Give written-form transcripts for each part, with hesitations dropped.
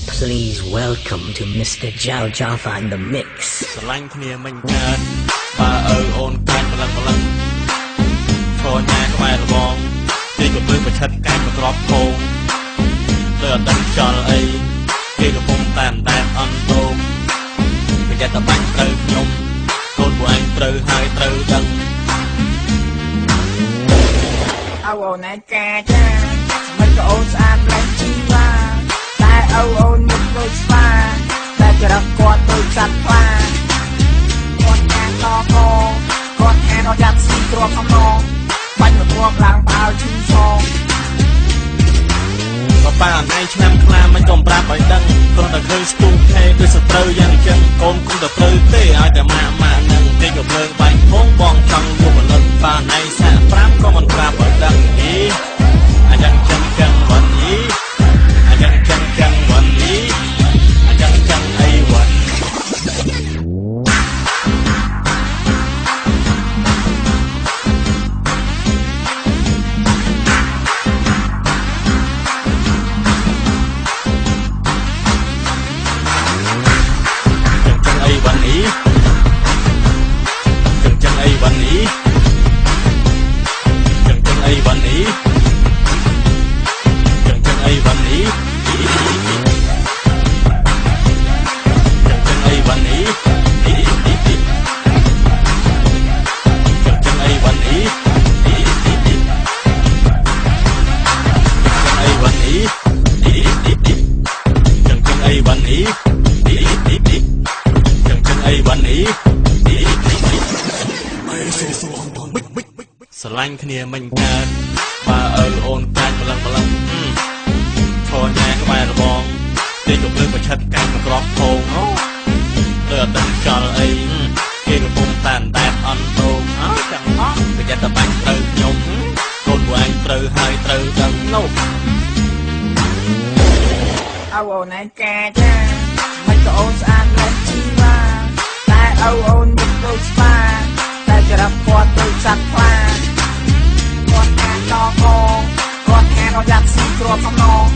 Please welcome to Mr. Jal Jaffa in the mix. ស្រឡាញ់គ្នាមិនកើតបើឪអូនកាច់ម្លឹងម្លឹងឈរញ៉ាក្បែររបងគេក៏មើលប្រឆិតកាច់មកក្របខោងលើអត់ដឹងចល់អីគេកំពុងតាមតែអន់ទោមប្រយ័ត្នតែបាញ់ត្រូវខ្ញុំកូនពួកឯងត្រូវហើយត្រូវដឹងអោអូនឯកាចាមិនក៏អូនស្អាតលែងជីវ៉ាតែអោអូនមុខដូចស្វាតែចរិតគាត់ដូចសត្វខ្លាគាត់ខានតកគាត់ខានអត់យ៉ាត់ស៊ីគ្រាប់អំណងបាញ់មកគ្រាប់ឡើងបើឈឺសងប៉ាអណៃឆ្នាំខ្លាមិនក៏ប្រាប់ឲ្យដឹងគ្រាន់តែឃើញស្ទូខេដូចសត្រូវយ៉ាងអញ្ចឹងកូនគុំតែត្រូវទេឲ្យតែម៉ាក់នឹងគេក៏ភ្លើងបាញ់ផងបងចង់យកមកលឹកប៉ាអណៃសាក់5ក៏មិនប្រាប់ឲ្យដឹងអីអាយ៉ាងចឹងចឹងวันนี้អាយ៉ាងចឹងចឹងวันนี้អាយ៉ាងចឹងអីวันวันนี้จังจังไอ้วันนี้จังจังไอ้วันนี้จังจังไอ้วันนี้จังจังไอ้วันนี้จังจังไอ้วันนี้จังจังไอ้วันนี้วันนี้ស្រឡាញ់គ្នាមិនកើតបើឪអូនកាច់ម្លឹងម្លឹងឈរញ៉ាក្បែររបងគេក៏ភ្លើងប្រឆិតកាច់មកក្របខោងលើអត់ដឹងចល់អីគេកំពុងតាមតែអន់ទោមចឹងផងប្រយ័ត្នតែបាញ់ត្រូវខ្ញុំកូនពួកឯងត្រូវហើយត្រូវដឹងនោះអោអូនឯកាចាមិនក៏អូនស្អាតលែងជីវ៉ាតែអោអូនមុខដូចស្វាតែចរិតគាត់ដូចសត្វខ្លាគាត់ខានតកគាត់ខានអត់យ៉ាត់ស៊ីគ្រាប់អំណង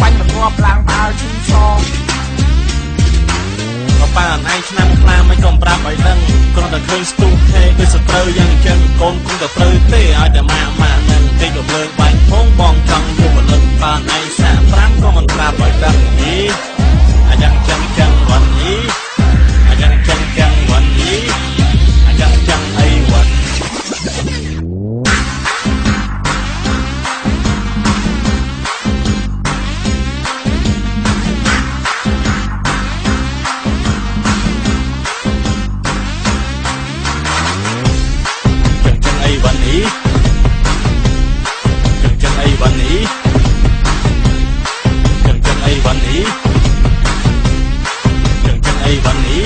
បាញ់មកគ្រាប់ឡើងបើឈឺសងប៉ាអណៃឆ្នាំខ្លាមិនក៏ប្រាប់ឲ្យដឹងគ្រាន់តែឃើញស្ទូខេដូចសត្រូវយ៉ាងអញ្ចឹងកូនគុំតែត្រូវទេឲ្យតែម៉ាក់នឹងគេក៏ភ្លើងបាញ់ផងបងចង់យកមកលឹកប៉ាអណៃសាក់5ក៏មិនប្រាប់ឲ្យដឹងអីអាយ៉ាងចឹងចឹងวันนี้អាយ៉ាងចឹងចឹងวันนี้អាយ៉ាងចឹងអីวันวันนี้จังจังไอ้วันนี้จังจังไอ้วันนี้จังจังไอ้วันนี้